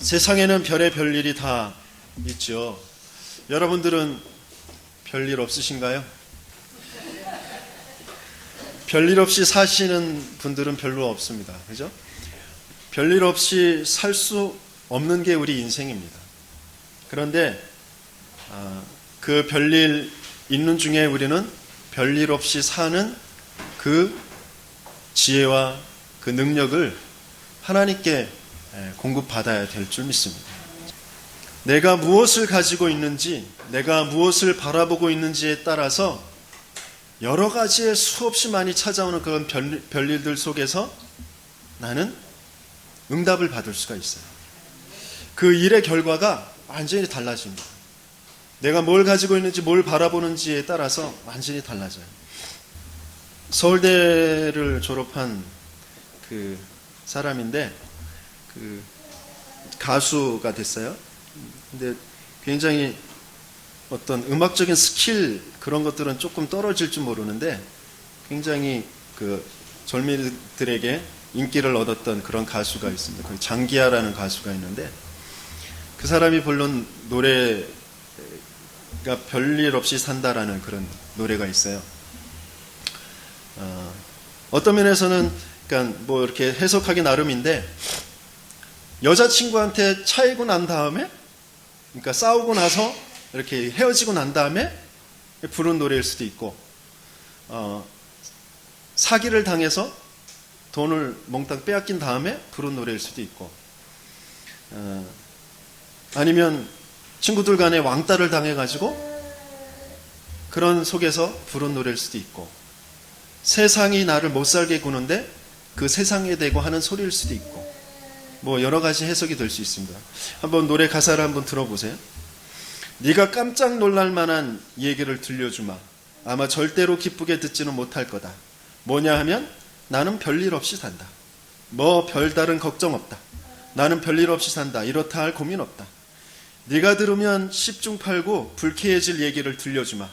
세상에는 별의 별일이 다 있죠. 여러분들은 별일 없으신가요? 별일 없이 사시는 분들은 별로 없습니다. 그죠? 별일 없이 살 수 없는 게 우리 인생입니다. 그런데 그 별일 있는 중에 우리는 별일 없이 사는 그 지혜와 그 능력을 하나님께 공급받아야 될 줄 믿습니다. 내가 무엇을 가지고 있는지, 내가 무엇을 바라보고 있는지에 따라서 여러 가지의 수없이 많이 찾아오는 그런 별일들 속에서 나는 응답을 받을 수가 있어요. 그 일의 결과가 완전히 달라집니다. 내가 뭘 가지고 있는지, 뭘 바라보는지에 따라서 완전히 달라져요. 서울대를 졸업한 그 사람인데 그 가수가 됐어요. 근데 굉장히 어떤 음악적인 스킬 그런 것들은 조금 떨어질 줄 모르는데 굉장히 그 젊은이들에게 인기를 얻었던 그런 가수가 있습니다. 그 장기하라는 가수가 있는데 그 사람이 부른 노래가 별일 없이 산다라는 그런 노래가 있어요. 어떤 면에서는 그러니까 뭐 이렇게 해석하기 나름인데 여자친구한테 차이고 난 다음에 그러니까 싸우고 나서 이렇게 헤어지고 난 다음에 부른 노래일 수도 있고 사기를 당해서 돈을 몽땅 빼앗긴 다음에 부른 노래일 수도 있고 아니면 친구들 간에 왕따를 당해가지고 그런 속에서 부른 노래일 수도 있고 세상이 나를 못살게 구는데 그 세상에 대고 하는 소리일 수도 있고 뭐 여러 가지 해석이 될 수 있습니다. 한번 노래 가사를 한번 들어보세요. 네가 깜짝 놀랄 만한 얘기를 들려주마. 아마 절대로 기쁘게 듣지는 못할 거다. 뭐냐 하면 나는 별일 없이 산다. 뭐 별다른 걱정 없다. 나는 별일 없이 산다. 이렇다 할 고민 없다. 네가 들으면 10중 8구 불쾌해질 얘기를 들려주마.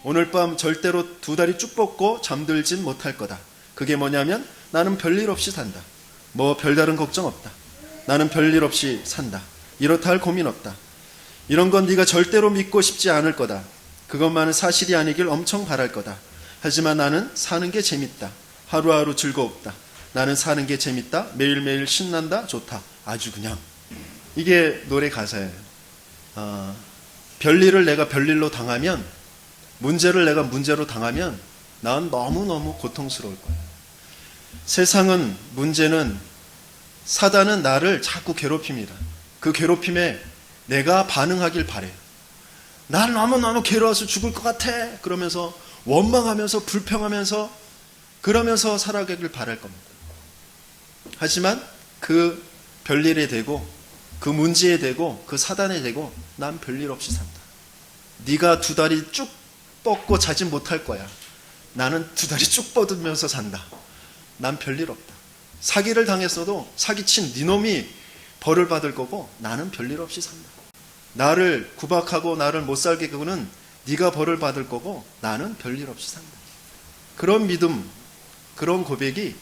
오늘 밤 절대로 두 다리 쭉 뻗고 잠들진 못할 거다. 그게 뭐냐면 나는 별일 없이 산다. 뭐 별다른 걱정 없다. 나는 별일 없이 산다. 이렇다 할 고민 없다. 이런 건 네가 절대로 믿고 싶지 않을 거다. 그것만은 사실이 아니길 엄청 바랄 거다. 하지만 나는 사는 게 재밌다. 하루하루 즐겁다. 나는 사는 게 재밌다. 매일매일 신난다. 좋다. 아주 그냥. 이게 노래 가사예요. 별일을 내가 별일로 당하면, 문제를 내가 문제로 당하면 난 너무너무 고통스러울 거예요. 세상은, 문제는, 사단은 나를 자꾸 괴롭힙니다. 그 괴롭힘에 내가 반응하길 바래요. 날 너무너무 괴로워서 죽을 것 같아. 그러면서 원망하면서 불평하면서 그러면서 살아가길 바랄 겁니다. 하지만 그 별일에 대고 그 문제에 대고 그 사단에 대고 난 별일 없이 산다. 네가 두 다리 쭉 뻗고 자진 못할 거야. 나는 두 다리 쭉 뻗으면서 산다. 난 별일 없다. 사기를 당했어도 사기친 네 놈이 벌을 받을 거고 나는 별일 없이 산다. 나를 구박하고 나를 못살게 구는 네가 벌을 받을 거고 나는 별일 없이 산다. 그런 믿음, 그런 고백이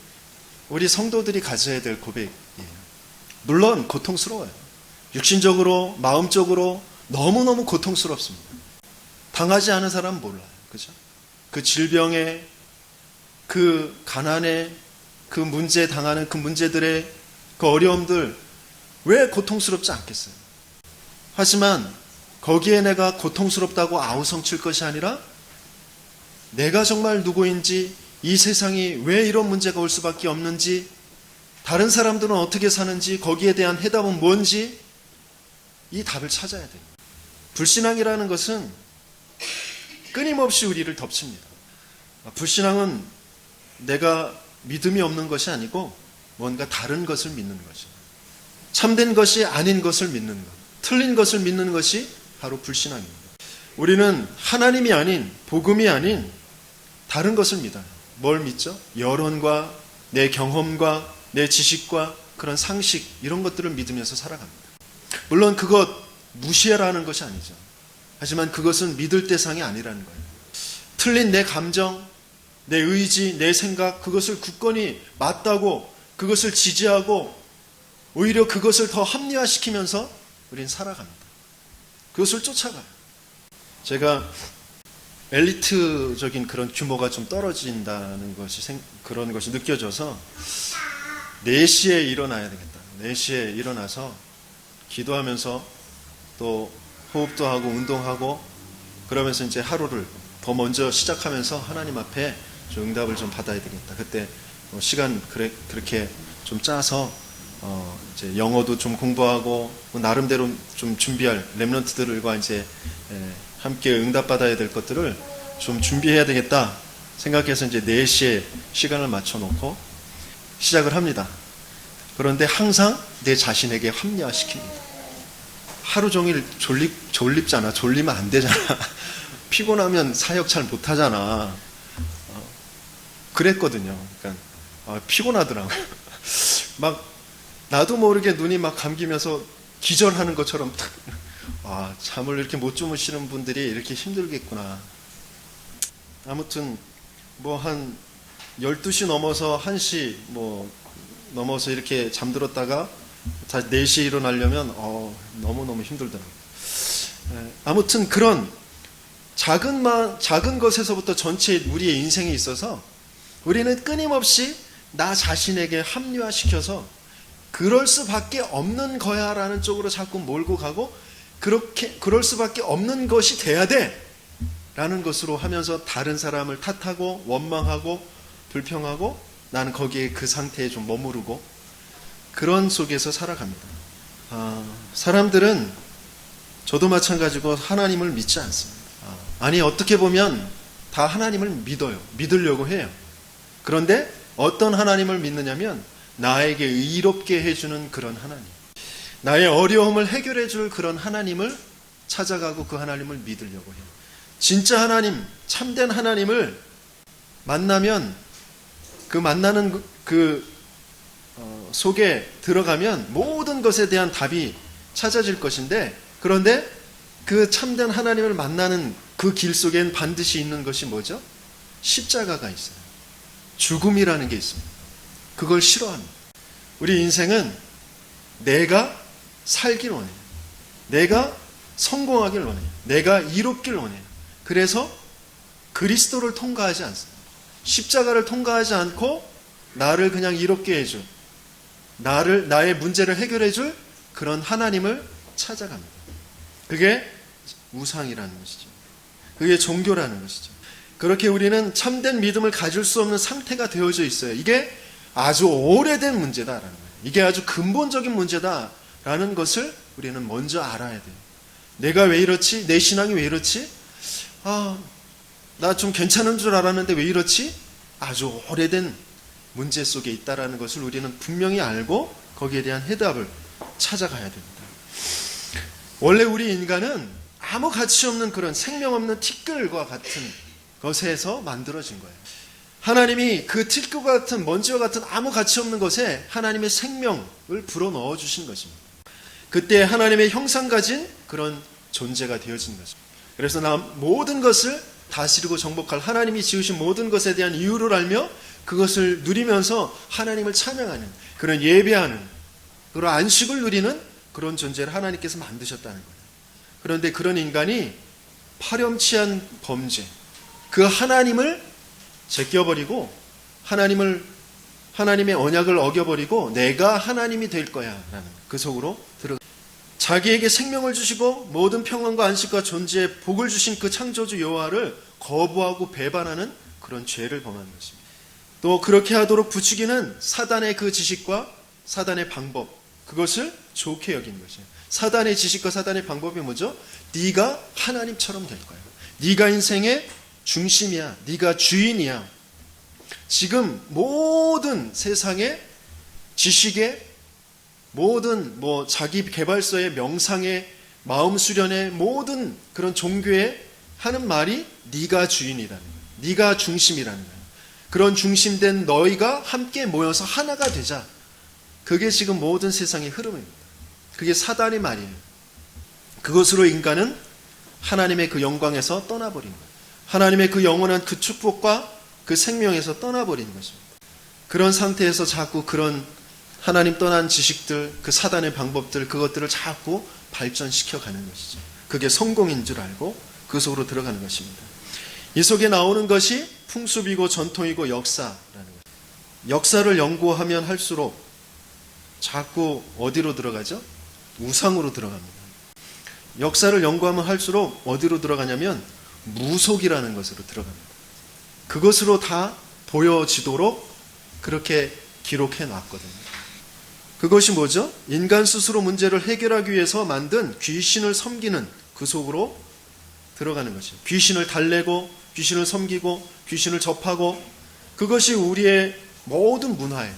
우리 성도들이 가져야 될 고백이에요. 물론 고통스러워요. 육신적으로, 마음적으로 너무너무 고통스럽습니다. 당하지 않은 사람은 몰라요. 그죠? 그 질병에, 그 가난에, 그 문제 당하는 그 문제들의 그 어려움들 왜 고통스럽지 않겠어요? 하지만 거기에 내가 고통스럽다고 아우성칠 것이 아니라 내가 정말 누구인지, 이 세상이 왜 이런 문제가 올 수밖에 없는지, 다른 사람들은 어떻게 사는지, 거기에 대한 해답은 뭔지 이 답을 찾아야 돼요. 불신앙이라는 것은 끊임없이 우리를 덮칩니다. 불신앙은 내가 믿음이 없는 것이 아니고 뭔가 다른 것을 믿는 거죠. 참된 것이 아닌 것을 믿는 것, 틀린 것을 믿는 것이 바로 불신앙입니다. 우리는 하나님이 아닌, 복음이 아닌 다른 것을 믿어요. 뭘 믿죠? 여론과 내 경험과 내 지식과 그런 상식, 이런 것들을 믿으면서 살아갑니다. 물론 그것 무시해라는 것이 아니죠. 하지만 그것은 믿을 대상이 아니라는 거예요. 틀린 내 감정, 내 의지, 내 생각, 그것을 굳건히 맞다고, 그것을 지지하고 오히려 그것을 더 합리화시키면서 우린 살아갑니다. 그것을 쫓아가요. 제가 엘리트적인 그런 규모가 좀 떨어진다는 것이 그런 것이 느껴져서 4시에 일어나야 되겠다. 4시에 일어나서 기도하면서 또 호흡도 하고 운동하고 그러면서 이제 하루를 더 먼저 시작하면서 하나님 앞에 좀 응답을 좀 받아야 되겠다. 그때 시간 그렇게 좀 짜서 이제 영어도 좀 공부하고 나름대로 좀 준비할 렘넌트들과 이제 함께 응답받아야 될 것들을 좀 준비해야 되겠다 생각해서 이제 4시에 시간을 맞춰 놓고 시작을 합니다. 그런데 항상 내 자신에게 합리화시킵니다. 하루 종일 졸립잖아. 졸리면 안 되잖아. 피곤하면 사역 잘 못하잖아. 그랬거든요. 그러니까 피곤하더라고요. 막 나도 모르게 눈이 막 감기면서 기절하는 것처럼 잠을 이렇게 못 주무시는 분들이 이렇게 힘들겠구나. 아무튼 뭐 한 12시 넘어서 1시 뭐 넘어서 이렇게 잠들었다가 다시 4시에 일어나려면 너무너무 힘들더라고요. 아무튼 그런 작은 것에서부터 전체 우리의 인생에 있어서 우리는 끊임없이 나 자신에게 합리화시켜서 그럴 수밖에 없는 거야라는 쪽으로 자꾸 몰고 가고 그럴 수밖에 없는 것이 돼야 돼 라는 것으로 하면서 다른 사람을 탓하고 원망하고 불평하고 나는 거기에 그 상태에 좀 머무르고 그런 속에서 살아갑니다. 사람들은 저도 마찬가지고 하나님을 믿지 않습니다. 아니 어떻게 보면 다 하나님을 믿어요. 믿으려고 해요. 그런데 어떤 하나님을 믿느냐면 나에게 의롭게 해주는 그런 하나님, 나의 어려움을 해결해 줄 그런 하나님을 찾아가고 그 하나님을 믿으려고 해요. 진짜 하나님, 참된 하나님을 만나면 그 만나는 속에 들어가면 모든 것에 대한 답이 찾아질 것인데, 그런데 그 참된 하나님을 만나는 그 길 속엔 반드시 있는 것이 뭐죠? 십자가가 있어요. 죽음이라는 게 있습니다. 그걸 싫어합니다. 우리 인생은 내가 살길 원해요. 내가 성공하길 원해요. 내가 이롭길 원해요. 그래서 그리스도를 통과하지 않습니다. 십자가를 통과하지 않고 나를 그냥 이롭게 해줄, 나의 문제를 해결해 줄 그런 하나님을 찾아갑니다. 그게 우상이라는 것이죠. 그게 종교라는 것이죠. 그렇게 우리는 참된 믿음을 가질 수 없는 상태가 되어져 있어요. 이게 아주 오래된 문제다라는 거예요. 이게 아주 근본적인 문제다라는 것을 우리는 먼저 알아야 돼요. 내가 왜 이렇지? 내 신앙이 왜 이렇지? 나 좀 괜찮은 줄 알았는데 왜 이렇지? 아주 오래된 문제 속에 있다라는 것을 우리는 분명히 알고 거기에 대한 해답을 찾아가야 됩니다. 원래 우리 인간은 아무 가치 없는 그런 생명 없는 티끌과 같은 것에서 만들어진 거예요. 하나님이 그 티끌과 같은 먼지와 같은 아무 가치 없는 것에 하나님의 생명을 불어넣어 주신 것입니다. 그때 하나님의 형상 가진 그런 존재가 되어진 것입니다. 그래서 나 모든 것을 다스리고 정복할 하나님이 지으신 모든 것에 대한 이유를 알며 그것을 누리면서 하나님을 찬양하는, 그런 예배하는, 그런 안식을 누리는 그런 존재를 하나님께서 만드셨다는 거예요. 그런데 그런 인간이 파렴치한 범죄, 그 하나님을 제껴버리고 하나님의 언약을 어겨버리고 내가 하나님이 될 거야 라는 그 속으로 들어가, 자기에게 생명을 주시고 모든 평안과 안식과 존재에 복을 주신 그 창조주 여호와를 거부하고 배반하는 그런 죄를 범하는 것입니다. 또 그렇게 하도록 부추기는 사단의 그 지식과 사단의 방법, 그것을 좋게 여기는 것이에요. 사단의 지식과 사단의 방법이 뭐죠? 네가 하나님처럼 될 거야. 네가 인생의 중심이야. 네가 주인이야. 지금 모든 세상의 지식의 모든 자기 개발서의 명상의 마음 수련의 모든 그런 종교에 하는 말이 네가 주인이라는 거야. 네가 중심이라는 거야. 그런 중심된 너희가 함께 모여서 하나가 되자. 그게 지금 모든 세상의 흐름입니다. 그게 사단의 말이에요. 그것으로 인간은 하나님의 그 영광에서 떠나버린 거예요. 하나님의 그 영원한 그 축복과 그 생명에서 떠나버리는 것입니다. 그런 상태에서 자꾸 그런 하나님 떠난 지식들, 그 사단의 방법들, 그것들을 자꾸 발전시켜 가는 것이죠. 그게 성공인 줄 알고 그 속으로 들어가는 것입니다. 이 속에 나오는 것이 풍습이고 전통이고 역사라는 거예요. 역사를 연구하면 할수록 자꾸 어디로 들어가죠? 우상으로 들어갑니다. 역사를 연구하면 할수록 어디로 들어가냐면 무속이라는 것으로 들어갑니다. 그것으로 다 보여지도록 그렇게 기록해 놨거든요. 그것이 뭐죠? 인간 스스로 문제를 해결하기 위해서 만든 귀신을 섬기는 그 속으로 들어가는 것이에요. 귀신을 달래고 귀신을 섬기고 귀신을 접하고, 그것이 우리의 모든 문화예요.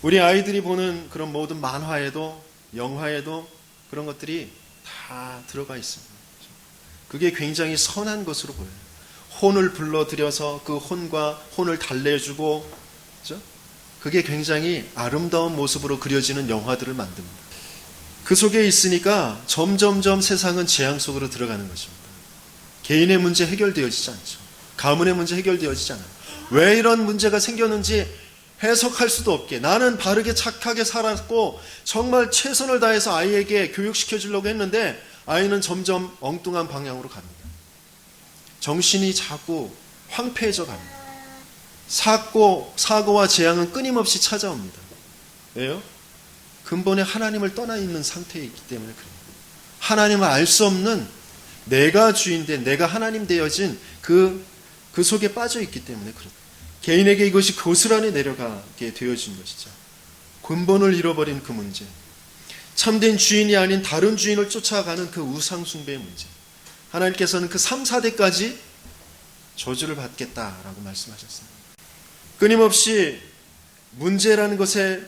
우리 아이들이 보는 그런 모든 만화에도 영화에도 그런 것들이 다 들어가 있습니다. 그게 굉장히 선한 것으로 보여요. 혼을 불러들여서 그 혼을 달래주고, 그렇죠? 그게 굉장히 아름다운 모습으로 그려지는 영화들을 만듭니다. 그 속에 있으니까 점점점 세상은 재앙 속으로 들어가는 것입니다. 개인의 문제 해결되어지지 않죠. 가문의 문제 해결되어지지 않아요. 왜 이런 문제가 생겼는지 해석할 수도 없게, 나는 바르게 착하게 살았고 정말 최선을 다해서 아이에게 교육시켜 주려고 했는데 아이는 점점 엉뚱한 방향으로 갑니다. 정신이 자꾸 황폐해져 갑니다. 사고와 재앙은 끊임없이 찾아옵니다. 왜요? 근본에 하나님을 떠나 있는 상태에 있기 때문에 그래요. 하나님을 알 수 없는 내가 주인된, 내가 하나님 되어진 그 속에 빠져 있기 때문에 그래요. 개인에게 이것이 고스란히 내려가게 되어진 것이죠. 근본을 잃어버린 그 문제, 참된 주인이 아닌 다른 주인을 쫓아가는 그 우상 숭배의 문제, 하나님께서는 그 3, 4대까지 저주를 받겠다라고 말씀하셨습니다. 끊임없이 문제라는 것에,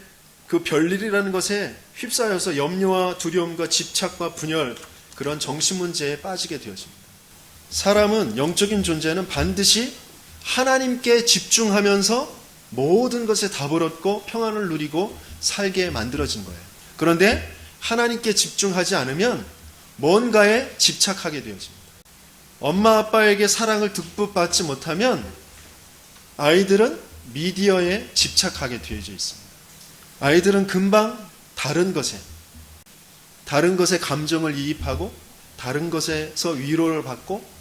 그 별일이라는 것에 휩싸여서 염려와 두려움과 집착과 분열, 그런 정신 문제에 빠지게 되어집니다. 사람은, 영적인 존재는 반드시 하나님께 집중하면서 모든 것에 답을 얻고 평안을 누리고 살게 만들어진 거예요. 그런데 하나님께 집중하지 않으면 뭔가에 집착하게 되어집니다. 엄마 아빠에게 사랑을 듬뿍 받지 못하면 아이들은 미디어에 집착하게 되어져 있습니다. 아이들은 금방 다른 것에 감정을 이입하고 다른 것에서 위로를 받고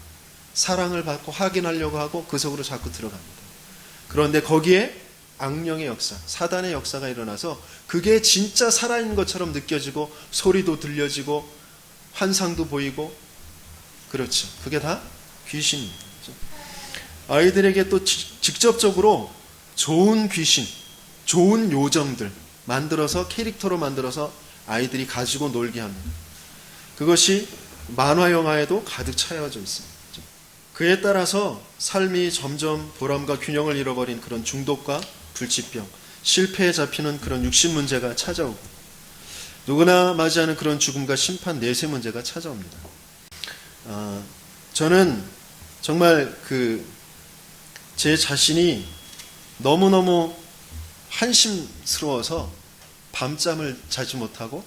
사랑을 받고 확인하려고 하고 그 속으로 자꾸 들어갑니다. 그런데 거기에 악령의 역사, 사단의 역사가 일어나서 그게 진짜 살아있는 것처럼 느껴지고 소리도 들려지고 환상도 보이고, 그렇죠. 그게 다 귀신입니다. 아이들에게 또 직접적으로 좋은 귀신, 좋은 요정들 만들어서, 캐릭터로 만들어서 아이들이 가지고 놀게 합니다. 그것이 만화 영화에도 가득 차여져 있습니다. 그에 따라서 삶이 점점 보람과 균형을 잃어버린 그런 중독과 불치병, 실패에 잡히는 그런 육신 문제가 찾아오고, 누구나 맞이하는 그런 죽음과 심판, 내세 문제가 찾아옵니다. 저는 정말 제 자신이 너무너무 한심스러워서 밤잠을 자지 못하고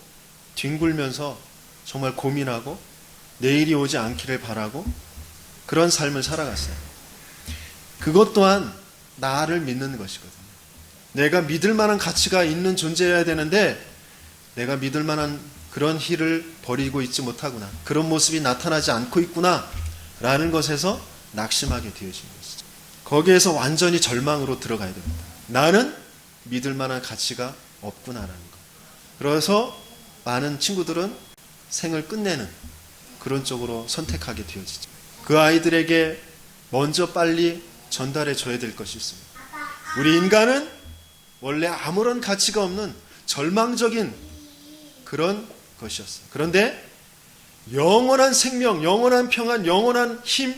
뒹굴면서 정말 고민하고 내일이 오지 않기를 바라고 그런 삶을 살아갔어요. 그것 또한 나를 믿는 것이거든요. 내가 믿을 만한 가치가 있는 존재여야 되는데 내가 믿을 만한 그런 희를 버리고 있지 못하구나, 그런 모습이 나타나지 않고 있구나 라는 것에서 낙심하게 되어진 것이죠. 거기에서 완전히 절망으로 들어가야 됩니다. 나는 믿을 만한 가치가 없구나라는 것. 그래서 많은 친구들은 생을 끝내는 그런 쪽으로 선택하게 되어지죠. 그 아이들에게 먼저 빨리 전달해 줘야 될 것이 있습니다. 우리 인간은 원래 아무런 가치가 없는 절망적인 그런 것이었어요. 그런데 영원한 생명, 영원한 평안, 영원한 힘,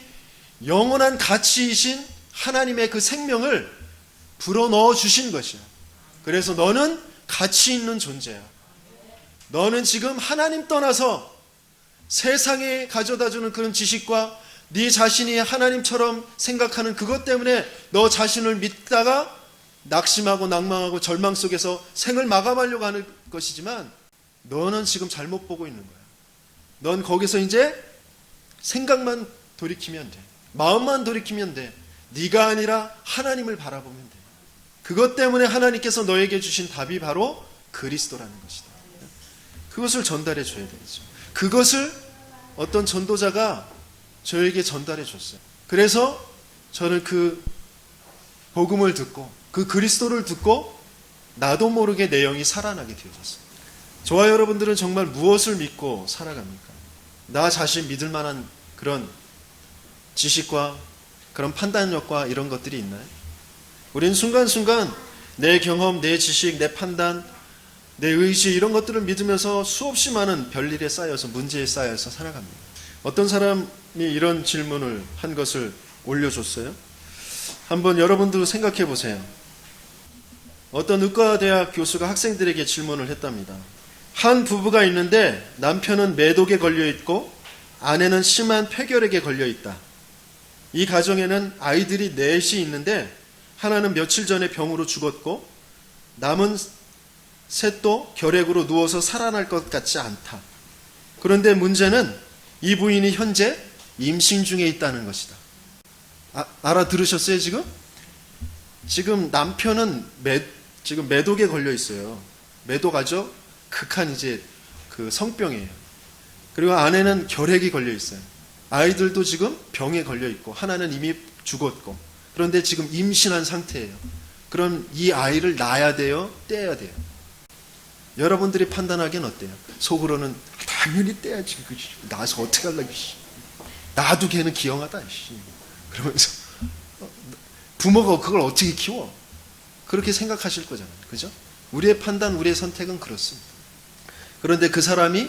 영원한 가치이신 하나님의 그 생명을 불어넣어 주신 것이야. 그래서 너는 가치 있는 존재야. 너는 지금 하나님 떠나서 세상에 가져다주는 그런 지식과 네 자신이 하나님처럼 생각하는 그것 때문에 너 자신을 믿다가 낙심하고 낭망하고 절망 속에서 생을 마감하려고 하는 것이지만, 너는 지금 잘못 보고 있는 거야. 넌 거기서 이제 생각만 돌이키면 돼. 마음만 돌이키면 돼. 네가 아니라 하나님을 바라보면 돼. 그것 때문에 하나님께서 너에게 주신 답이 바로 그리스도라는 것이다. 그것을 전달해 줘야 되죠. 그것을 어떤 전도자가 저에게 전달해 줬어요. 그래서 저는 그 복음을 듣고 그 그리스도를 듣고 나도 모르게 내 영이 살아나게 되어졌어요. 저와 여러분들은 정말 무엇을 믿고 살아갑니까? 나 자신 믿을 만한 그런 지식과 그런 판단력과 이런 것들이 있나요? 우린 순간순간 내 경험, 내 지식, 내 판단, 내 의지 이런 것들을 믿으면서 수없이 많은 별일에 쌓여서 문제에 쌓여서 살아갑니다. 어떤 사람이 이런 질문을 한 것을 올려줬어요. 한번 여러분도 생각해 보세요. 어떤 의과대학 교수가 학생들에게 질문을 했답니다. 한 부부가 있는데 남편은 매독에 걸려 있고 아내는 심한 폐결핵에 걸려 있다. 이 가정에는 아이들이 넷이 있는데 하나는 며칠 전에 병으로 죽었고 남은 셋도 결핵으로 누워서 살아날 것 같지 않다. 그런데 문제는 이 부인이 현재 임신 중에 있다는 것이다. 알아들으셨어요 지금? 지금 남편은 지금 매독에 걸려 있어요. 매독 아죠? 극한 이제 그 성병이에요. 그리고 아내는 결핵이 걸려 있어요. 아이들도 지금 병에 걸려 있고 하나는 이미 죽었고 그런데 지금 임신한 상태예요. 그럼 이 아이를 낳아야 돼요? 떼야 돼요? 여러분들이 판단하기엔 어때요? 속으로는 당연히 떼야지. 낳아서 어떻게 하려고. 나도 걔는 기형하다. 그러면서 부모가 그걸 어떻게 키워? 그렇게 생각하실 거잖아요. 그죠? 우리의 판단, 우리의 선택은 그렇습니다. 그런데 그 사람이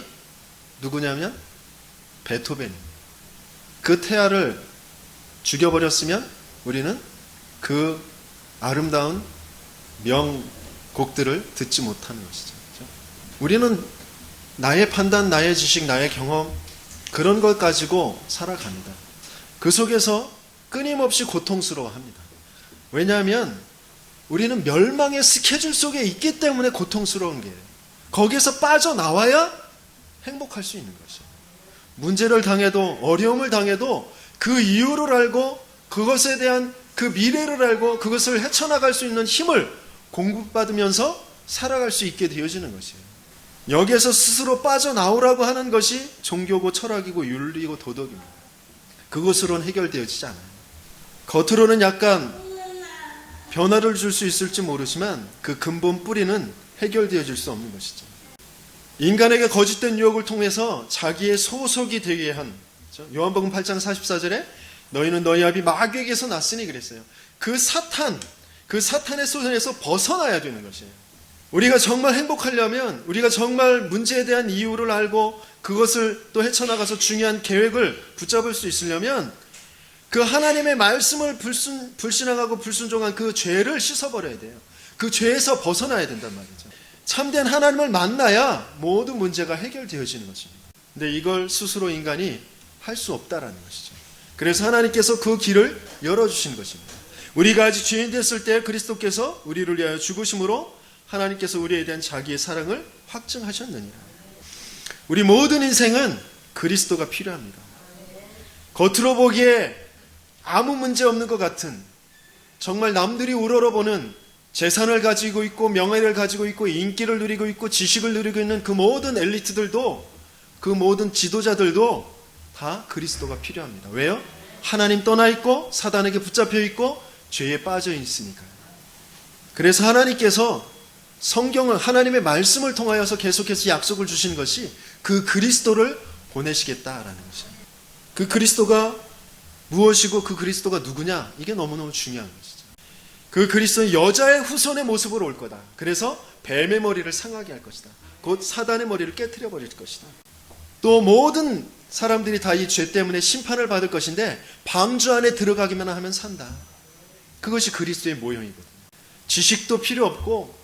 누구냐면 베토벤입니다. 그 태아를 죽여버렸으면 우리는 그 아름다운 명곡들을 듣지 못하는 것이죠. 그렇죠? 우리는 나의 판단, 나의 지식, 나의 경험 그런 걸 가지고 살아갑니다. 그 속에서 끊임없이 고통스러워합니다. 왜냐하면 우리는 멸망의 스케줄 속에 있기 때문에 고통스러운 게 거기에서 빠져나와야 행복할 수 있는 것이에요. 문제를 당해도 어려움을 당해도 그 이유를 알고 그것에 대한 그 미래를 알고 그것을 헤쳐나갈 수 있는 힘을 공급받으면서 살아갈 수 있게 되어지는 것이에요. 여기에서 스스로 빠져나오라고 하는 것이 종교고 철학이고 윤리고 도덕입니다. 그것으로는 해결되어지지 않아요. 겉으로는 약간 변화를 줄 수 있을지 모르지만 그 근본 뿌리는 해결되어질 수 없는 것이죠. 인간에게 거짓된 유혹을 통해서 자기의 소속이 되게 한 요한복음 8장 44절에 너희는 너희 아비 마귀에게서 났으니 그랬어요. 그 사탄의 손에서 벗어나야 되는 것이에요. 우리가 정말 행복하려면 우리가 정말 문제에 대한 이유를 알고 그것을 또 헤쳐나가서 중요한 계획을 붙잡을 수 있으려면 그 하나님의 말씀을 불신앙하고 불순종한 그 죄를 씻어버려야 돼요. 그 죄에서 벗어나야 된단 말이죠. 참된 하나님을 만나야 모든 문제가 해결되어지는 것입니다. 근데 이걸 스스로 인간이 할 수 없다라는 것이죠. 그래서 하나님께서 그 길을 열어주신 것입니다. 우리가 아직 죄인 됐을 때 그리스도께서 우리를 위하여 죽으심으로 하나님께서 우리에 대한 자기의 사랑을 확증하셨느니라. 우리 모든 인생은 그리스도가 필요합니다. 겉으로 보기에 아무 문제 없는 것 같은 정말 남들이 우러러보는 재산을 가지고 있고 명예를 가지고 있고 인기를 누리고 있고 지식을 누리고 있는 그 모든 엘리트들도 그 모든 지도자들도 다 그리스도가 필요합니다. 왜요? 하나님 떠나 있고 사단에게 붙잡혀 있고 죄에 빠져 있으니까요. 그래서 하나님께서 성경을 하나님의 말씀을 통하여서 계속해서 약속을 주신 것이 그 그리스도를 보내시겠다라는 것이에요. 그 그리스도가 무엇이고 그 그리스도가 누구냐? 이게 너무너무 중요한 것이죠. 그 그리스도는 여자의 후손의 모습으로 올 거다. 그래서 뱀의 머리를 상하게 할 것이다. 곧 사단의 머리를 깨트려 버릴 것이다. 또 모든 사람들이 다 이 죄 때문에 심판을 받을 것인데 방주 안에 들어가기만 하면 산다. 그것이 그리스도의 모형이거든요. 지식도 필요 없고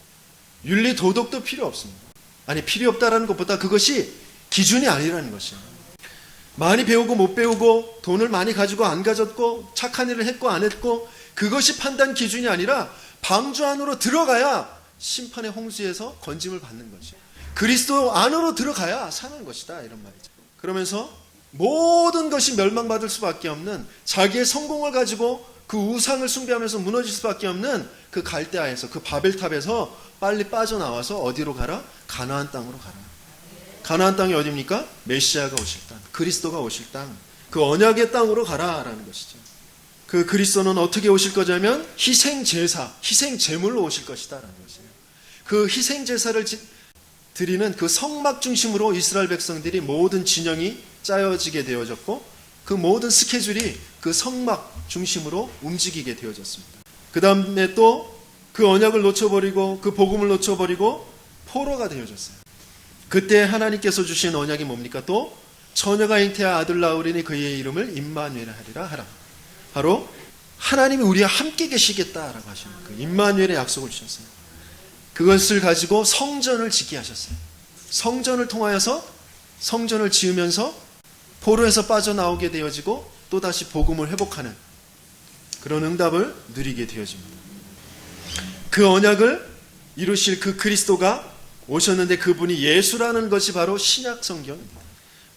윤리 도덕도 필요 없습니다. 아니 필요 없다라는 것보다 그것이 기준이 아니라는 것이에요. 많이 배우고 못 배우고 돈을 많이 가지고 안 가졌고 착한 일을 했고 안 했고 그것이 판단 기준이 아니라 방주 안으로 들어가야 심판의 홍수에서 건짐을 받는 것이에요. 그리스도 안으로 들어가야 사는 것이다 이런 말이죠. 그러면서 모든 것이 멸망받을 수밖에 없는 자기의 성공을 가지고 그 우상을 숭배하면서 무너질 수밖에 없는 그 갈대아에서, 그 바벨탑에서 빨리 빠져나와서 어디로 가라? 가나안 땅으로 가라. 가나안 땅이 어디입니까? 메시아가 오실 땅, 그리스도가 오실 땅, 그 언약의 땅으로 가라라는 것이죠. 그 그리스도는 어떻게 오실 거냐면 희생제사, 희생제물로 오실 것이다라는 것이에요. 그 희생제사를 드리는 그 성막 중심으로 이스라엘 백성들이 모든 진영이 짜여지게 되어졌고, 그 모든 스케줄이 그 성막 중심으로 움직이게 되어졌습니다. 그 다음에 또 그 언약을 놓쳐버리고 그 복음을 놓쳐버리고 포로가 되어졌어요. 그때 하나님께서 주신 언약이 뭡니까? 또 처녀가 잉태하 아들 낳으리니 그의 이름을 임마누엘 하리라 하라. 바로 하나님이 우리와 함께 계시겠다라고 하시는 그 임마누엘의 약속을 주셨어요. 그것을 가지고 성전을 짓게 하셨어요. 성전을 통하여서 성전을 지으면서 포로에서 빠져나오게 되어지고 또다시 복음을 회복하는 그런 응답을 누리게 되어집니다. 그 언약을 이루실 그 그리스도가 오셨는데 그분이 예수라는 것이 바로 신약 성경입니다.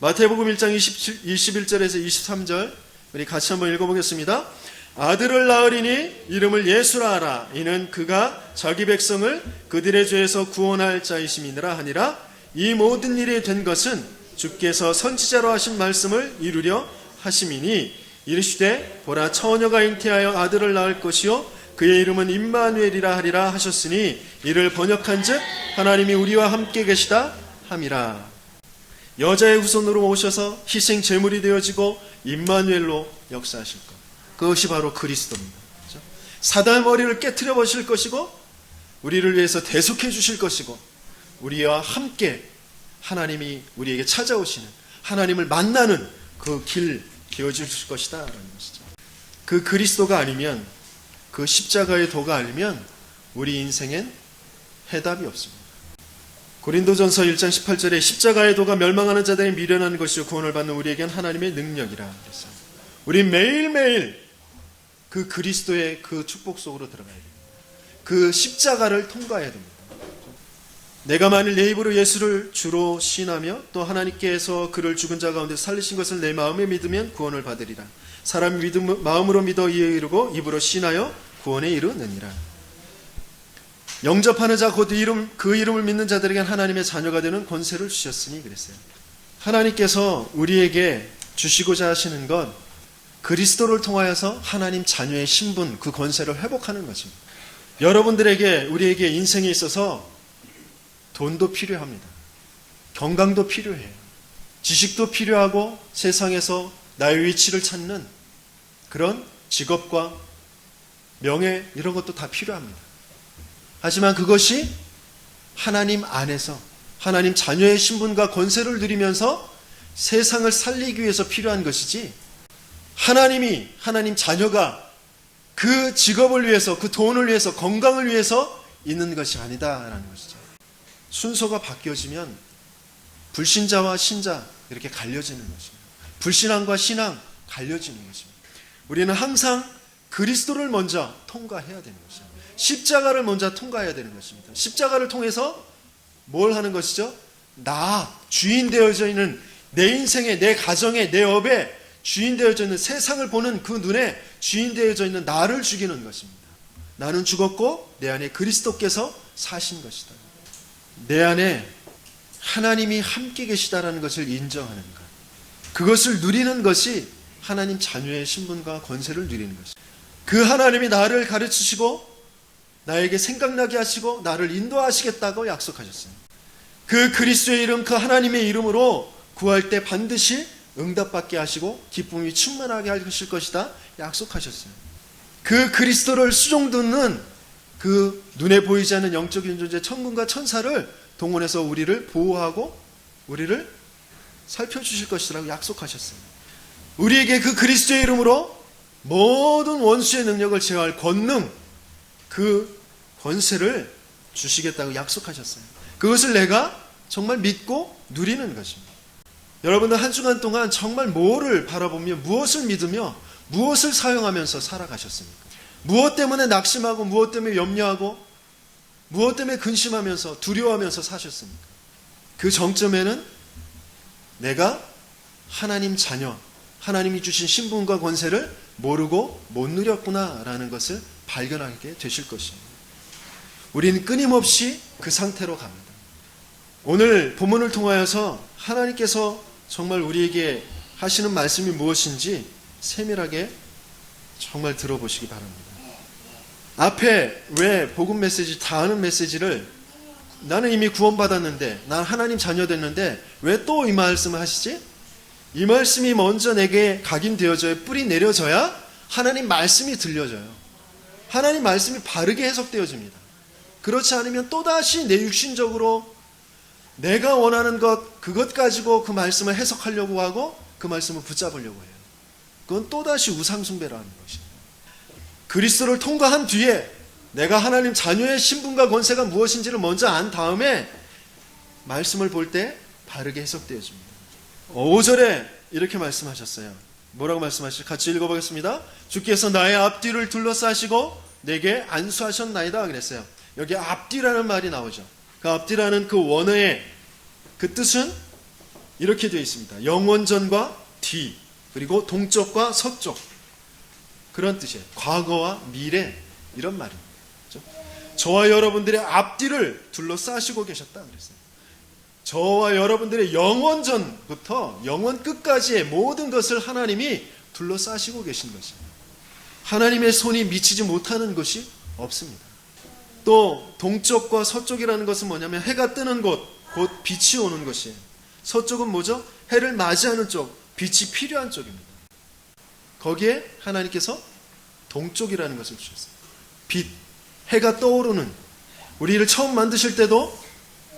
마태복음 1장 21절에서 23절 우리 같이 한번 읽어보겠습니다. 아들을 낳으리니 이름을 예수라 하라. 이는 그가 자기 백성을 그들의 죄에서 구원할 자이심이니라 하니라. 이 모든 일이 된 것은 주께서 선지자로 하신 말씀을 이루려 하심이니 이르시되 보라 처녀가 잉태하여 아들을 낳을 것이요 그의 이름은 임마누엘이라 하리라 하셨으니 이를 번역한즉 하나님이 우리와 함께 계시다 함이라. 여자의 후손으로 오셔서 희생 제물이 되어지고 임마누엘로 역사하실 것, 그것이 바로 그리스도입니다. 그렇죠? 사단의 머리를 깨트려 버실 것이고 우리를 위해서 대속해 주실 것이고 우리와 함께 하나님이 우리에게 찾아오시는, 하나님을 만나는 그 길 되어주실 것이다 라는 것이죠. 그 그리스도가 아니면, 그 십자가의 도가 아니면 우리 인생엔 해답이 없습니다. 고린도전서 1장 18절에 십자가의 도가 멸망하는 자들이 미련한 것이요 구원을 받는 우리에겐 하나님의 능력이라 그랬어요. 우리 매일매일 그 그리스도의 그 축복 속으로 들어가야 됩니다. 그 십자가를 통과해야 됩니다. 내가 만일 내 입으로 예수를 주로 시인하며 또 하나님께서 그를 죽은 자 가운데 살리신 것을 내 마음에 믿으면 구원을 받으리라. 사람이 마음으로 믿어 이에 이르고 입으로 시인하여 구원에 이르느니라. 영접하는 자 곧 그 이름을 믿는 자들에게 하나님의 자녀가 되는 권세를 주셨으니 그랬어요. 하나님께서 우리에게 주시고자 하시는 건 그리스도를 통하여서 하나님 자녀의 신분, 그 권세를 회복하는 것입니다. 여러분들에게, 우리에게 인생에 있어서 돈도 필요합니다. 건강도 필요해요. 지식도 필요하고 세상에서 나의 위치를 찾는 그런 직업과 명예 이런 것도 다 필요합니다. 하지만 그것이 하나님 안에서 하나님 자녀의 신분과 권세를 누리면서 세상을 살리기 위해서 필요한 것이지, 하나님 자녀가 그 직업을 위해서, 그 돈을 위해서, 건강을 위해서 있는 것이 아니다라는 것이죠. 순서가 바뀌어지면 불신자와 신자 이렇게 갈려지는 것입니다. 불신앙과 신앙 갈려지는 것입니다. 우리는 항상 그리스도를 먼저 통과해야 되는 것입니다. 십자가를 먼저 통과해야 되는 것입니다. 십자가를 통해서 뭘 하는 것이죠? 주인 되어져 있는 내 인생에, 내 가정에, 내 업에 주인 되어져 있는, 세상을 보는 그 눈에 주인 되어져 있는 나를 죽이는 것입니다. 나는 죽었고 내 안에 그리스도께서 사신 것이다. 내 안에 하나님이 함께 계시다라는 것을 인정하는 것, 그것을 누리는 것이 하나님 자녀의 신분과 권세를 누리는 것입니다. 그 하나님이 나를 가르치시고 나에게 생각나게 하시고 나를 인도하시겠다고 약속하셨어요. 그 그리스도의 이름, 그 하나님의 이름으로 구할 때 반드시 응답받게 하시고 기쁨이 충만하게 하실 것이다 약속하셨어요. 그 그리스도를 수종듣는 그 눈에 보이지 않는 영적인 존재 천군과 천사를 동원해서 우리를 보호하고 우리를 살펴주실 것이라고 약속하셨어요. 우리에게 그 그리스도의 이름으로 모든 원수의 능력을 제어할 권능, 그 권세를 주시겠다고 약속하셨어요. 그것을 내가 정말 믿고 누리는 것입니다. 여러분들 한 주간 동안 정말 뭐를 바라보며, 무엇을 믿으며, 무엇을 사용하면서 살아가셨습니까? 무엇 때문에 낙심하고, 무엇 때문에 염려하고, 무엇 때문에 근심하면서 두려워하면서 사셨습니까? 그 정점에는 내가 하나님 자녀, 하나님이 주신 신분과 권세를 모르고 못 누렸구나라는 것을 발견하게 되실 것입니다. 우리는 끊임없이 그 상태로 갑니다. 오늘 본문을 통하여서 하나님께서 정말 우리에게 하시는 말씀이 무엇인지 세밀하게 정말 들어보시기 바랍니다. 앞에 왜 복음 메시지 다 아는 메시지를 나는 이미 구원받았는데 난 하나님 자녀 됐는데 왜 또 이 말씀을 하시지? 이 말씀이 먼저 내게 각인되어져야 뿌리 내려져야 하나님 말씀이 들려져요. 하나님 말씀이 바르게 해석되어집니다. 그렇지 않으면 또다시 내 육신적으로 내가 원하는 그것 가지고 그 말씀을 해석하려고 하고 그 말씀을 붙잡으려고 해요. 그건 또다시 우상숭배라는 것입니다. 그리스도를 통과한 뒤에 내가 하나님 자녀의 신분과 권세가 무엇인지를 먼저 안 다음에 말씀을 볼 때 바르게 해석되어집니다. 5절에 이렇게 말씀하셨어요. 뭐라고 말씀하시죠? 같이 읽어보겠습니다. 주께서 나의 앞뒤를 둘러싸시고 내게 안수하셨나이다 그랬어요. 여기 앞뒤라는 말이 나오죠. 그 앞뒤라는 그 원어의 그 뜻은 이렇게 되어 있습니다. 영원전과 뒤, 그리고 동쪽과 서쪽, 그런 뜻이에요. 과거와 미래, 이런 말입니다. 그렇죠? 저와 여러분들의 앞뒤를 둘러싸시고 계셨다 그랬어요. 저와 여러분들의 영원전부터 영원 끝까지의 모든 것을 하나님이 둘러싸시고 계신 것입니다. 하나님의 손이 미치지 못하는 것이 없습니다. 또 동쪽과 서쪽이라는 것은 뭐냐면 해가 뜨는 곳, 곧 빛이 오는 것이에요. 서쪽은 뭐죠? 해를 맞이하는 쪽, 빛이 필요한 쪽입니다. 거기에 하나님께서 동쪽이라는 것을 주셨어요. 빛, 해가 떠오르는, 우리를 처음 만드실 때도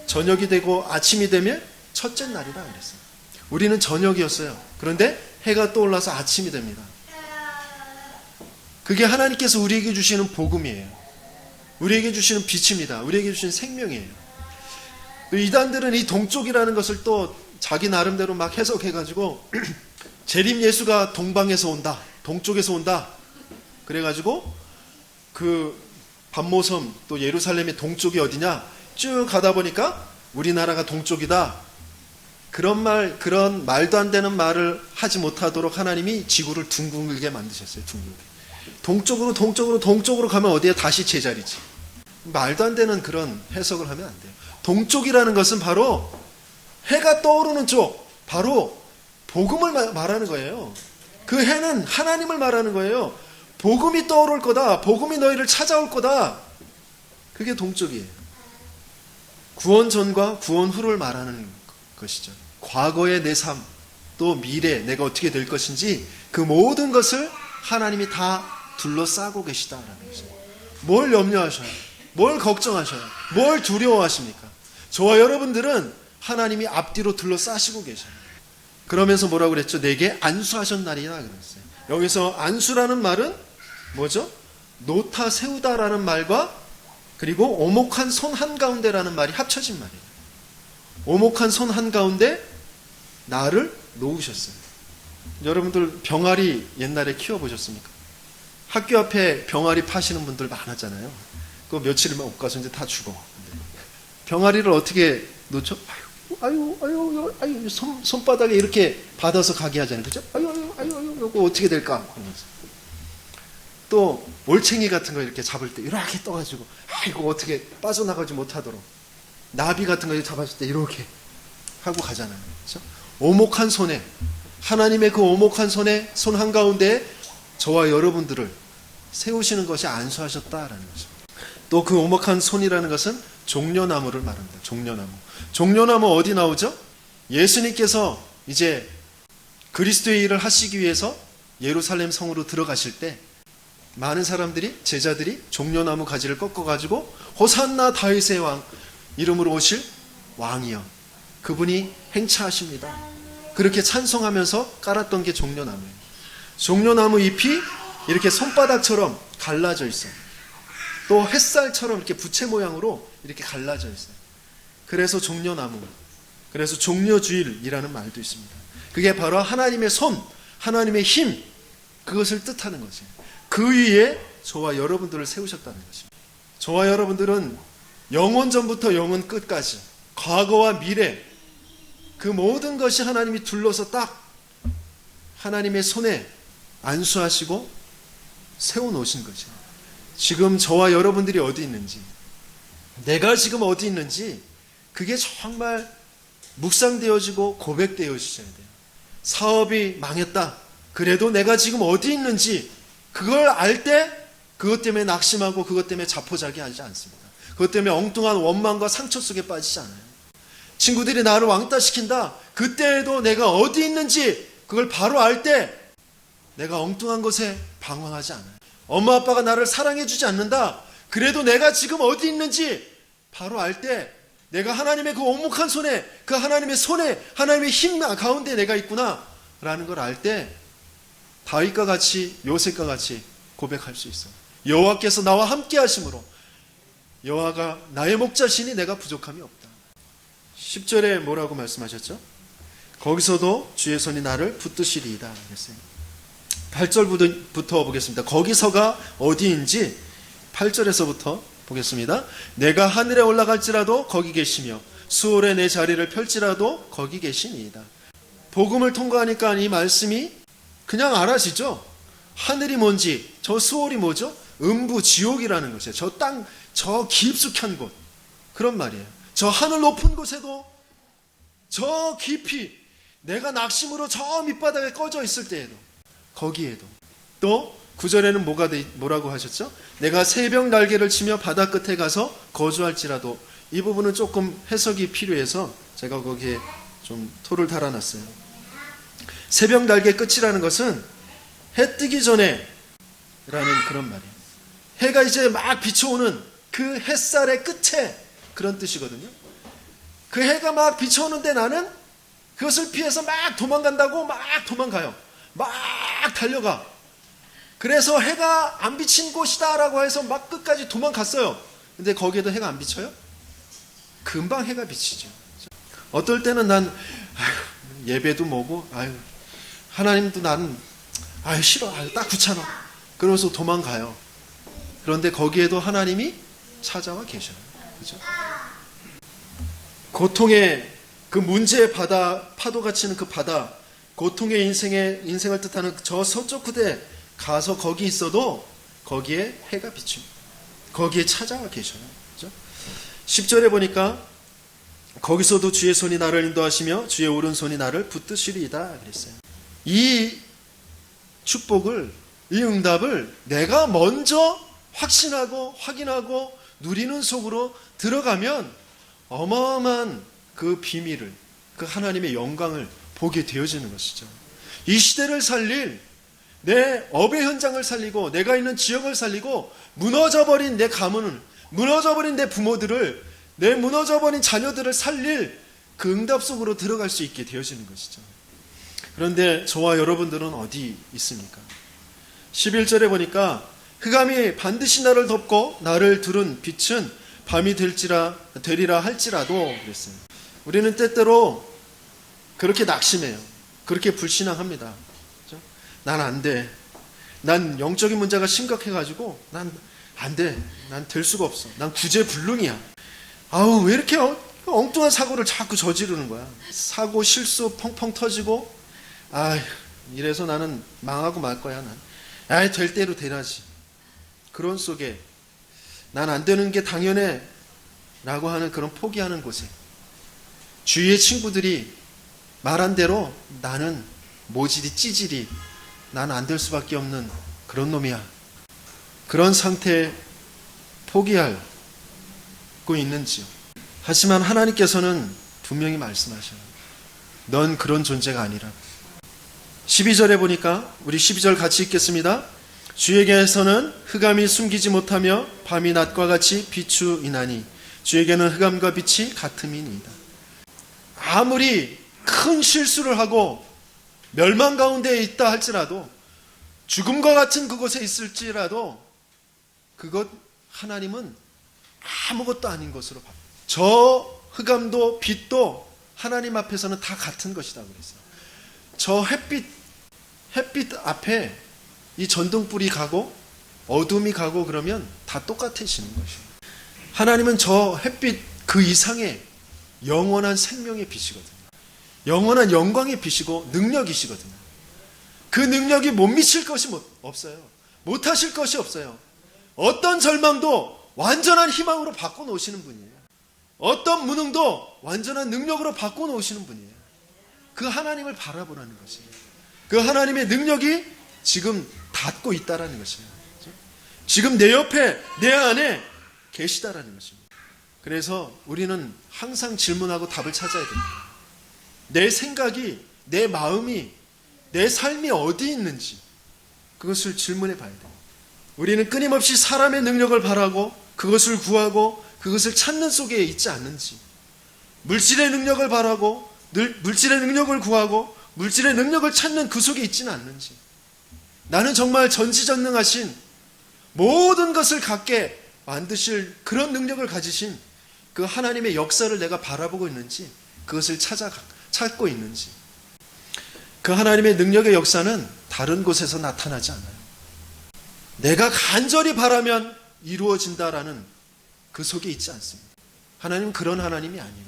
저녁이 되고 아침이 되면 첫째 날이라 그랬어요. 우리는 저녁이었어요. 그런데 해가 떠올라서 아침이 됩니다. 그게 하나님께서 우리에게 주시는 복음이에요. 우리에게 주시는 빛입니다. 우리에게 주시는 생명이에요. 이단들은 이 동쪽이라는 것을 또 자기 나름대로 막 해석해가지고 재림 예수가 동방에서 온다, 동쪽에서 온다. 그래가지고 그 반모섬 또 예루살렘의 동쪽이 어디냐 쭉 가다 보니까 우리나라가 동쪽이다. 그런 말도 안 되는 말을 하지 못하도록 하나님이 지구를 둥글게 만드셨어요. 동쪽으로 가면 어디에 다시 제자리지. 말도 안 되는 그런 해석을 하면 안 돼요. 동쪽이라는 것은 바로 해가 떠오르는 쪽, 바로 복음을 말하는 거예요. 그 해는 하나님을 말하는 거예요. 복음이 떠오를 거다. 복음이 너희를 찾아올 거다. 그게 동쪽이에요. 구원 전과 구원 후를 말하는 것이죠. 과거의 내 삶, 또 미래 내가 어떻게 될 것인지 그 모든 것을 하나님이 다 둘러싸고 계시다라는 것이죠. 뭘 염려하셔요? 뭘 걱정하셔요? 뭘 두려워하십니까? 저와 여러분들은 하나님이 앞뒤로 둘러싸시고 계셔요. 그러면서 뭐라고 그랬죠? 내게 안수하셨나리라 그랬어요. 여기서 안수라는 말은 뭐죠? 놓다 세우다라는 말과 그리고 오목한 손 한가운데라는 말이 합쳐진 말이에요. 오목한 손 한가운데 나를 놓으셨어요. 여러분들 병아리 옛날에 키워보셨습니까? 학교 앞에 병아리 파시는 분들 많았잖아요. 그 며칠 못 가서 이제 다 죽어. 병아리를 어떻게 놓죠? 아유, 손바닥에 이렇게 받아서 가게 하잖아요. 그죠? 아유, 이거 어떻게 될까? 하면서. 또, 올챙이 같은 거 이렇게 잡을 때 이렇게 떠가지고, 이거 어떻게 빠져나가지 못하도록. 나비 같은 거 잡았을 때 이렇게 하고 가잖아요. 그죠? 오목한 손에, 하나님의 그 오목한 손에, 손 한가운데 저와 여러분들을 세우시는 것이 안수하셨다라는 거죠. 또 그 오목한 손이라는 것은 종려나무를 말합니다. 종려나무 어디 나오죠? 예수님께서 이제 그리스도의 일을 하시기 위해서 예루살렘 성으로 들어가실 때 많은 사람들이, 제자들이 종려나무 가지를 꺾어가지고 호산나 다윗의 왕, 이름으로 오실 왕이여, 그분이 행차하십니다. 그렇게 찬송하면서 깔았던 게 종려나무예요. 종려나무 잎이 이렇게 손바닥처럼 갈라져 있어요. 또 햇살처럼 이렇게 부채 모양으로 이렇게 갈라져 있어요. 그래서 종려나무, 그래서 종려주일이라는 말도 있습니다. 그게 바로 하나님의 손, 하나님의 힘, 그것을 뜻하는 거죠. 그 위에 저와 여러분들을 세우셨다는 것입니다. 저와 여러분들은 영원 전부터 영원 끝까지, 과거와 미래, 그 모든 것이 하나님이 둘러서 딱 하나님의 손에 안수하시고 세워놓으신 거죠. 지금 저와 여러분들이 어디 있는지, 내가 지금 어디 있는지 그게 정말 묵상되어지고 고백되어지셔야 돼요. 사업이 망했다. 그래도 내가 지금 어디 있는지 그걸 알 때 그것 때문에 낙심하고 그것 때문에 자포자기하지 않습니다. 그것 때문에 엉뚱한 원망과 상처 속에 빠지지 않아요. 친구들이 나를 왕따시킨다. 그때에도 내가 어디 있는지 그걸 바로 알 때 내가 엉뚱한 것에 방황하지 않아요. 엄마 아빠가 나를 사랑해주지 않는다. 그래도 내가 지금 어디 있는지 바로 알 때 내가 하나님의 그 오목한 손에, 그 하나님의 손에, 하나님의 힘 가운데 내가 있구나 라는 걸 알 때 다윗과 같이, 요셉과 같이 고백할 수 있어요. 여호와께서 나와 함께 하심으로 여호와가 나의 목자시니 내가 부족함이 없다. 10절에 뭐라고 말씀하셨죠? 거기서도 주의 손이 나를 붙드시리이다 그랬어요. 8절부터 보겠습니다. 거기서가 어디인지 8절에서부터 보겠습니다. 내가 하늘에 올라갈지라도 거기 계시며 수월에 내 자리를 펼지라도 거기 계시니이다. 복음을 통과하니까 이 말씀이 그냥 알아지죠. 하늘이 뭔지, 저 수월이 뭐죠? 음부 지옥이라는 것이에요. 저 땅, 저 깊숙한 곳, 그런 말이에요. 저 하늘 높은 곳에도, 저 깊이 내가 낙심으로 저 밑바닥에 꺼져 있을 때에도, 거기에도. 또 9절에는 뭐라고 하셨죠? 내가 새벽 날개를 치며 바다 끝에 가서 거주할지라도. 이 부분은 조금 해석이 필요해서 제가 거기에 좀 토를 달아놨어요. 새벽 날개 끝이라는 것은 해 뜨기 전에 라는 그런 말이에요. 해가 이제 막 비춰오는 그 햇살의 끝에, 그런 뜻이거든요. 그 해가 막 비춰오는데 나는 그것을 피해서 막 도망간다고 막 도망가요. 막 달려가. 그래서 해가 안 비친 곳이다 라고 해서 막 끝까지 도망갔어요. 근데 거기에도 해가 안 비쳐요? 금방 해가 비치죠. 어떨 때는 난 예배도 뭐고, 하나님도 나는 싫어, 딱 귀찮아, 그러면서 도망가요. 그런데 거기에도 하나님이 찾아와 계셔요. 그죠? 고통의 그 문제의 바다, 파도가 치는 그 바다, 고통의 인생을 뜻하는 저 서쪽 끝에 가서 거기 있어도 거기에 해가 비칩니다. 거기에 찾아와 계셔요. 그죠? 10절에 보니까 거기서도 주의 손이 나를 인도하시며 주의 오른손이 나를 붙드시리이다 그랬어요. 이 축복을, 이 응답을 내가 먼저 확신하고 확인하고 누리는 속으로 들어가면 어마어마한 그 비밀을, 그 하나님의 영광을 보게 되어지는 것이죠. 이 시대를 살릴, 내 업의 현장을 살리고 내가 있는 지역을 살리고 무너져버린 내 가문을, 무너져버린 내 부모들을, 내 무너져버린 자녀들을 살릴 그 응답 속으로 들어갈 수 있게 되어지는 것이죠. 그런데 저와 여러분들은 어디 있습니까? 11절에 보니까 흑암이 반드시 나를 덮고 나를 두른 빛은 밤이 되리라 할지라도 그랬어요. 우리는 때때로 그렇게 낙심해요. 그렇게 불신앙합니다. 그렇죠? 난 안 돼. 난 영적인 문제가 심각해가지고 난 안 돼. 난 될 수가 없어. 난 구제불능이야. 왜 이렇게 엉뚱한 사고를 자꾸 저지르는 거야. 사고 실수 펑펑 터지고 이래서 나는 망하고 말 거야. 될 대로 되라지. 그런 속에 난 안 되는 게 당연해 라고 하는 그런 포기하는 곳에 주위의 친구들이 말한 대로 나는 모질이 찌질이, 나는 안 될 수밖에 없는 그런 놈이야. 그런 상태에 포기하고 있는지요. 하지만 하나님께서는 분명히 말씀하셔요. 넌 그런 존재가 아니라고. 12절에 보니까 우리 12절 같이 읽겠습니다. 주에게서는 흑암이 숨기지 못하며 밤이 낮과 같이 비추이나니 주에게는 흑암과 빛이 같음이니이다. 아무리 큰 실수를 하고 멸망 가운데 있다 할지라도, 죽음과 같은 그곳에 있을지라도 그것 하나님은 아무것도 아닌 것으로 봅니다. 저 흑암도 빛도 하나님 앞에서는 다 같은 것이다 그랬어요. 저 햇빛 앞에 이 전등불이 가고 어둠이 가고 그러면 다 똑같아지는 것이에요. 하나님은 저 햇빛 그 이상의 영원한 생명의 빛이거든요. 영원한 영광의 빛이고 능력이시거든요. 그 능력이 못 미칠 것이 없어요. 못 하실 것이 없어요. 어떤 절망도 완전한 희망으로 바꿔놓으시는 분이에요. 어떤 무능도 완전한 능력으로 바꿔놓으시는 분이에요. 그 하나님을 바라보라는 것이에요. 그 하나님의 능력이 지금 닿고 있다라는 것이에요. 지금 내 옆에, 내 안에 계시다라는 것입니다. 그래서 우리는 항상 질문하고 답을 찾아야 됩니다. 내 생각이, 내 마음이, 내 삶이 어디 있는지 그것을 질문해 봐야 돼요. 우리는 끊임없이 사람의 능력을 바라고 그것을 구하고 그것을 찾는 속에 있지 않는지, 물질의 능력을 바라고 물질의 능력을 구하고 물질의 능력을 찾는 그 속에 있지는 않는지, 나는 정말 전지전능하신 모든 것을 갖게 만드실 그런 능력을 가지신 그 하나님의 역사를 내가 바라보고 있는지, 그것을 찾고 있는지. 그 하나님의 능력의 역사는 다른 곳에서 나타나지 않아요. 내가 간절히 바라면 이루어진다라는 그 속에 있지 않습니다. 하나님은 그런 하나님이 아니에요.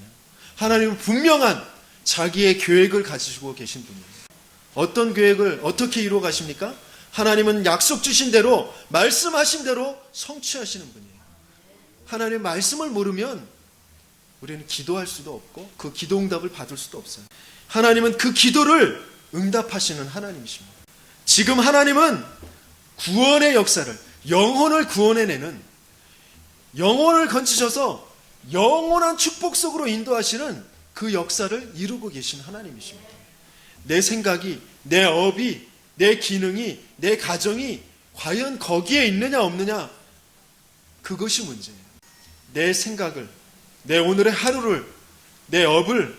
하나님은 분명한 자기의 계획을 가지고 계신 분이에요. 어떤 계획을 어떻게 이루어 가십니까? 하나님은 약속 주신 대로, 말씀하신 대로 성취하시는 분이에요. 하나님의 말씀을 모르면 우리는 기도할 수도 없고 그 기도 응답을 받을 수도 없어요. 하나님은 그 기도를 응답하시는 하나님이십니다. 지금 하나님은 구원의 역사를, 영혼을 구원해내는, 영혼을 건지셔서 영원한 축복 속으로 인도하시는 그 역사를 이루고 계신 하나님이십니다. 내 생각이, 내 업이, 내 기능이, 내 가정이 과연 거기에 있느냐 없느냐, 그것이 문제예요. 내 생각을, 내 오늘의 하루를, 내 업을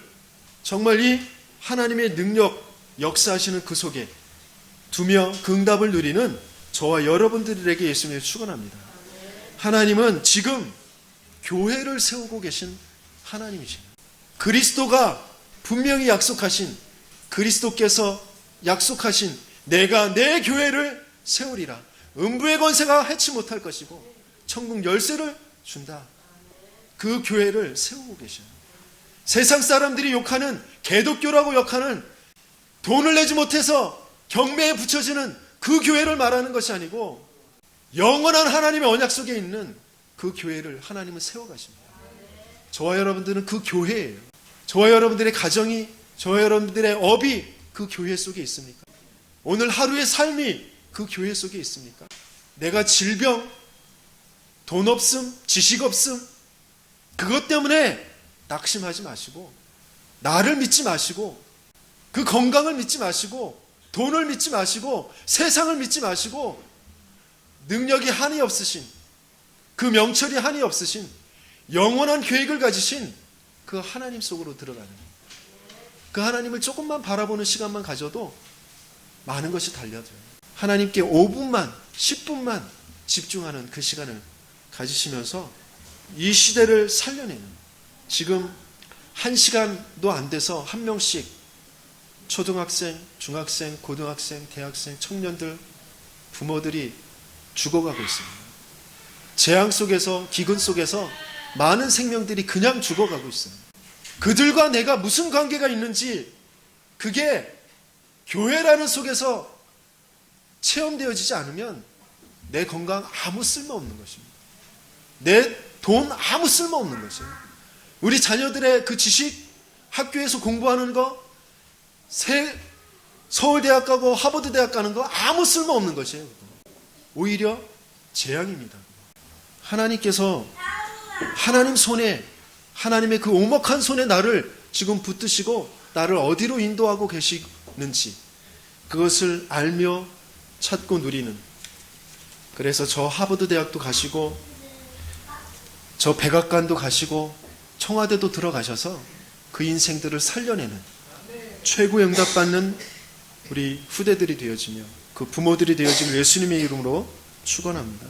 정말 이 하나님의 능력 역사하시는 그 속에 두며 그 응답을 누리는 저와 여러분들에게 예수님을 축원합니다. 하나님은 지금 교회를 세우고 계신 하나님이십니다. 그리스도가 분명히 약속하신, 그리스도께서 약속하신 내가 내 교회를 세우리라. 음부의 권세가 해치 못할 것이고 천국 열쇠를 준다. 그 교회를 세우고 계셔요. 세상 사람들이 욕하는, 개독교라고 욕하는, 돈을 내지 못해서 경매에 붙여지는 그 교회를 말하는 것이 아니고 영원한 하나님의 언약 속에 있는 그 교회를 하나님은 세워가십니다. 저와 여러분들은 그 교회예요. 저와 여러분들의 가정이, 저와 여러분들의 업이 그 교회 속에 있습니까? 오늘 하루의 삶이 그 교회 속에 있습니까? 내가 질병, 돈 없음, 지식 없음, 그것 때문에 낙심하지 마시고, 나를 믿지 마시고, 그 건강을 믿지 마시고, 돈을 믿지 마시고, 세상을 믿지 마시고, 능력이 한이 없으신, 그 명철이 한이 없으신, 영원한 계획을 가지신 그 하나님 속으로 들어가는, 그 하나님을 조금만 바라보는 시간만 가져도 많은 것이 달려들어요. 하나님께 5분만, 10분만 집중하는 그 시간을 가지시면서 이 시대를 살려내는, 지금 1시간도 안 돼서 한 명씩 초등학생, 중학생, 고등학생, 대학생, 청년들, 부모들이 죽어가고 있습니다. 재앙 속에서, 기근 속에서 많은 생명들이 그냥 죽어가고 있어요. 그들과 내가 무슨 관계가 있는지 그게 교회라는 속에서 체험되어지지 않으면 내 건강 아무 쓸모없는 것입니다. 내 돈 아무 쓸모없는 것이에요. 우리 자녀들의 그 지식, 학교에서 공부하는 거, 서울대학 가고 하버드대학 가는 거 아무 쓸모없는 것이에요. 오히려 재앙입니다. 하나님께서 하나님 손에, 하나님의 그 오목한 손에 나를 지금 붙드시고 나를 어디로 인도하고 계시는지 그것을 알며 찾고 누리는, 그래서 저 하버드 대학도 가시고 저 백악관도 가시고 청와대도 들어가셔서 그 인생들을 살려내는 최고의 응답받는 우리 후대들이 되어지며 그 부모들이 되어지며 예수님의 이름으로 축원합니다.